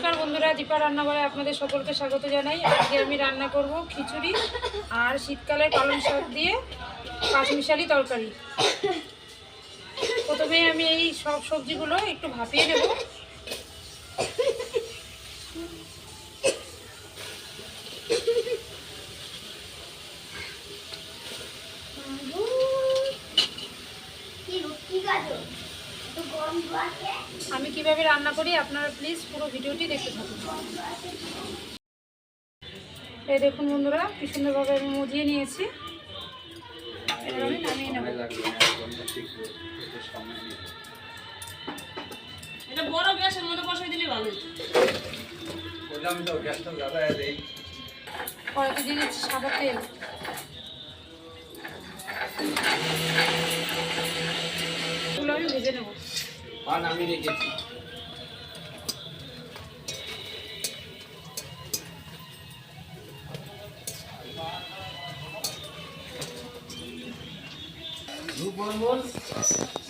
নমস্কার বন্ধুরা, দীপা রান্নাঘরে আপনাদের সকলকে স্বাগত জানাই। আজকে আমি রান্না করব খিচুড়ি আর শীতকালে পালং শাক দিয়ে পাঁচমিশালি তরকারি। প্রথমে আমি এই সব সবজিগুলো একটু ভাপিয়ে নেব। আমি কিভাবে রান্না করি আপনারা প্লিজ পুরো ভিডিওটি দেখতে থাকুন। এই দেখুন বন্ধুরা, কি সুন্দরভাবে আমি মজিয়ে নিয়েছি। এবার আমি নামিয়ে নেব। এটা বড় গ্যাসের মধ্যে বসাই দিলে ভালো হতো। আমি তো গ্যাসটা জ্বালায় দেই। কড়াইতে দিয়ে দিচ্ছি সাদা তেল। এগুলো আমি ভেজে নেব। আমি রেখেছি।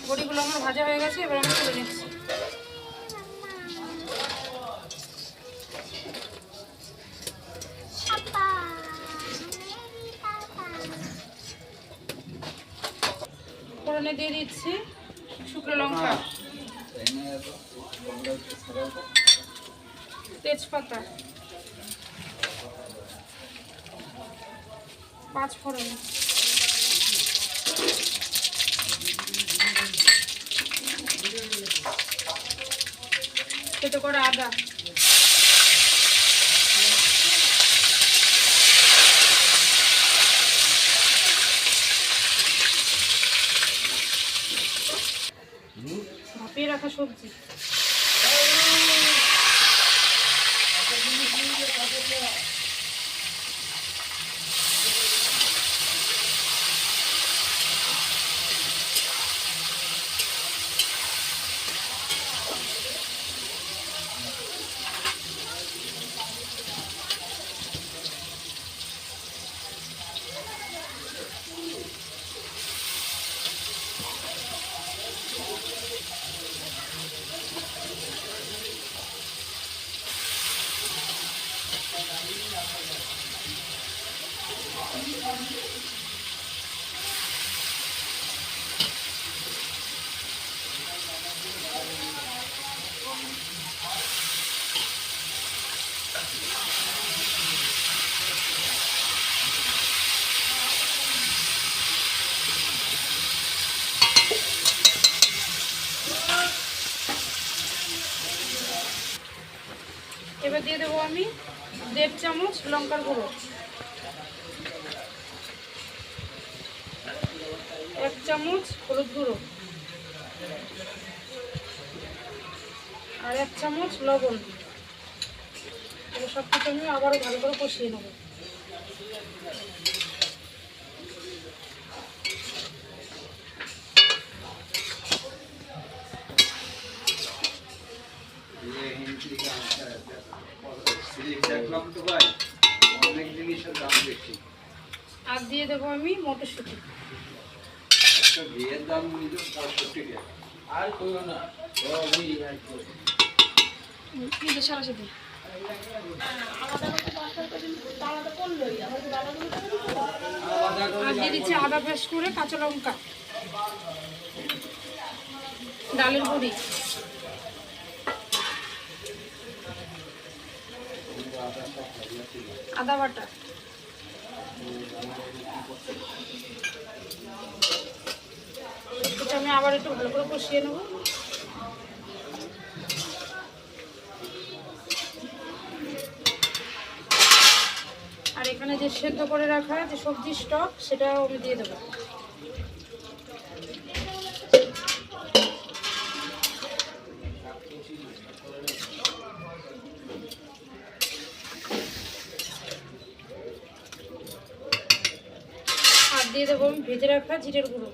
বড়িগুলো আমার ভাজা হয়ে গেছে, এবার আমি তুলে নিচ্ছি। ফোড়নে দিয়ে দিচ্ছি শুকনো লঙ্কা, তেজপাতা, পাঁচ ফোড়ন, থেতো করা আদা, ভাপিয়ে রাখা সবজি, এবার দিয়ে দেবো আমি 1.5 চামচ লঙ্কার গুঁড়ো, 1 চামচ হলুদ গুঁড়ো আর 1 চামচ লবণ। এবার সব কিছু আমি আবারও ভালো করে কষিয়ে নেব। আর দিয়ে দেবো আমি মটরশুঁটি। আর দিয়ে দিচ্ছি আদা পেস্ট করে, কাঁচা লঙ্কা, ডালের গুঁড়ি, আদা বাটা, এটা আমি আবার একটু ভালো করে কষিয়ে নেব। আর এখানে যে সেদ্ধ করে রাখা যে সবজি স্টক, সেটাও আমি দিয়ে দেবো। আর দিয়ে দেবো আমি ভেজে রাখা জিরের গুঁড়ো।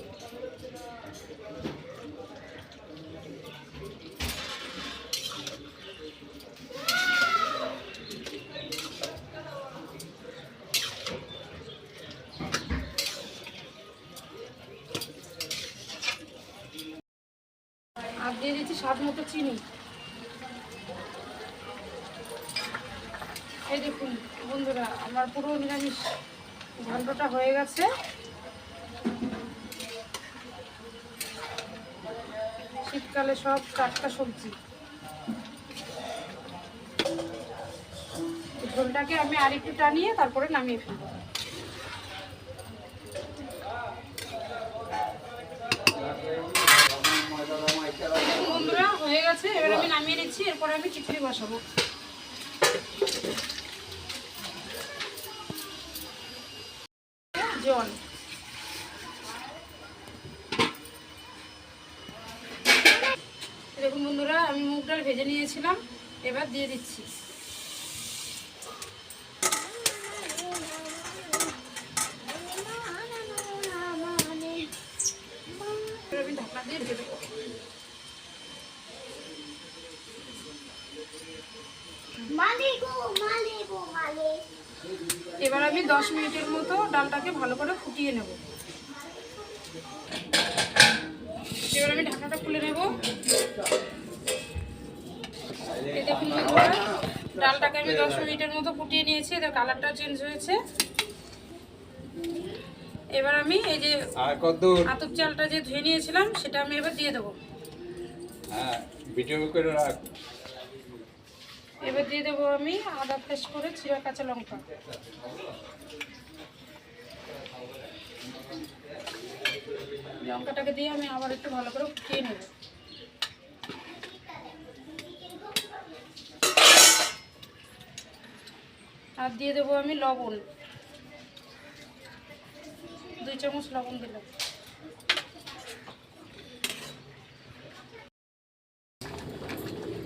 আর দিয়ে দিচ্ছি স্বাদ মতো চিনি। এই দেখুন বন্ধুরা, আমার পুরো নিরামিষ ঘন্টটা হয়ে গেছে। শীতকালে সব টাটকা সবজি। ঝোলটাকে আমি আরেকটু টানিয়ে তারপরে নামিয়ে ফেলবো। বন্ধুরা হয়ে গেছে, এবার আমি নামিয়ে নিচ্ছি। এরপরে আমি খিচুড়ি বসাবো। জল দেখুন বন্ধুরা, আমি মুগ ডাল ভেজে নিয়েছিলাম, এবার দিয়ে দিচ্ছি। আমি ঢাকনা দিয়ে ঢেকে দেবো। এবার আমি 10 মিনিটের মতো ডালটাকে ভালো করে ফুটিয়ে নেব। এবার আমি ঢাকনাটা খুলে নেব। এই দেখুন বন্ধুরা, ডালটাকে আমি 10 মিনিটের মতো ফুটিয়ে নিয়েছি। এদের কালারটা চেঞ্জ হয়েছে। এবার আমি এই যে আতপ চালটা যে ধুয়ে নিয়েছিলাম সেটা আমি এবার দিয়ে দেবো। এবার দিয়ে দেবো আমি আদা পেস্ট করে চিরা কাঁচা লঙ্কা। লঙ্কাটাকে দিয়ে আমি আবার একটু ভালো করে ফুটিয়ে নেব। আর দিয়ে দেবো আমি লবণ, 2 চামচ লবণ দিলাম।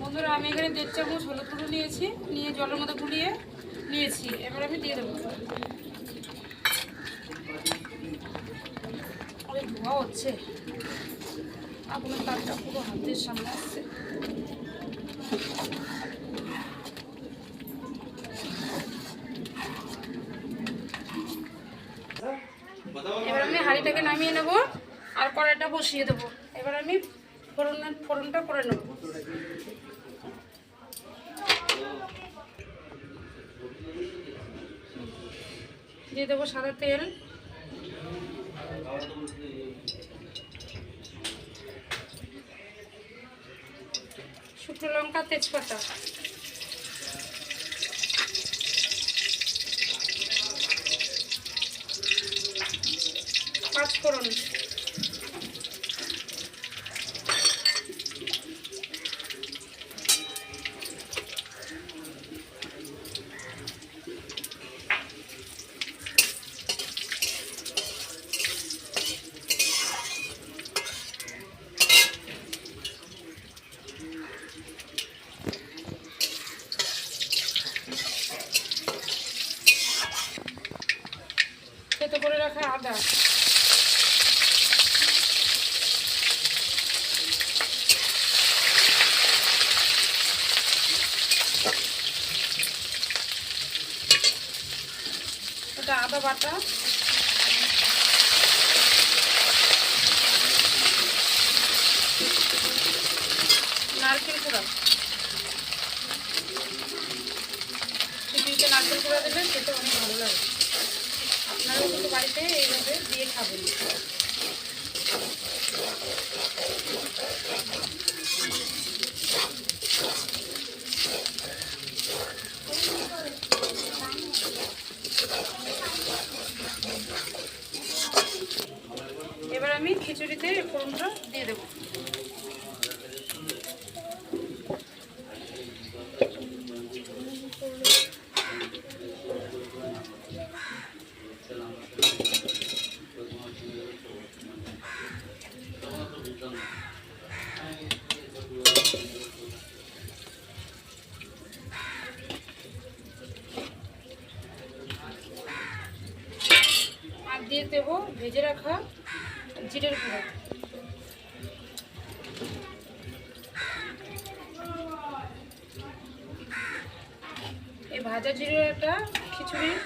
বন্ধুরা, আমি এখানে 1.5 চামচ হলুদ গুঁড়ো নিয়েছি, নিয়ে জলের মধ্যে গুলিয়ে নিয়েছি। এবার আমি দিয়ে দেবো। অনেক ধোয়া হচ্ছে, আগুনের তাপটা পুরো হাতের সামনে আসছে। এবার আমি হাঁড়িটাকে নামিয়ে নেব আর কড়াইটা বসিয়ে দেবো। এবার আমি ফোড়নটা করে নেব। দিয়ে দেবো সাদা তেল, শুকনো লঙ্কা, তেজপাতা, পাঁচফোড়ন, থেতো করে রাখা আদা, এটা আদা বাটা, নারকেল কুড়া। খিচুড়িতে নারকেল কুড়া দেবেন, খেতে অনেক ভালো লাগে। আপনারাও কিন্তু বাড়িতে এইভাবে দিয়ে খাবেন। এবার আমি খিচুড়িতে ফোড়নটা দিয়ে দেবো। আর দিয়ে দেবো ভেজে রাখা জিরের গুঁড়ো। এই ভাজা জিরাটা খিচুড়ির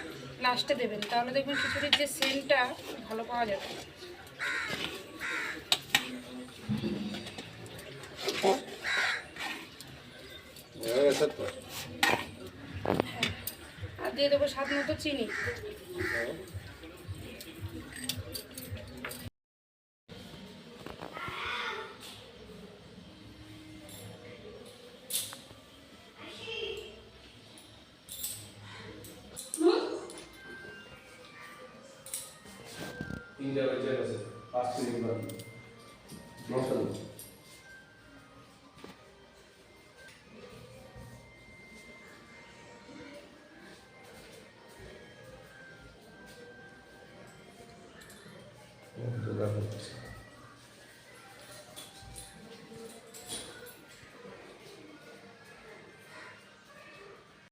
লাস্টে দেবেন, তাহলে দেখবেন খিচুড়ির যে সেন্টটা ভালো পাওয়া যাবে। দিয়ে দেবো স্বাদ মতো চিনি। তিনটা বেজে গেছে, 5 মিনিট বাকি। নমস্কার।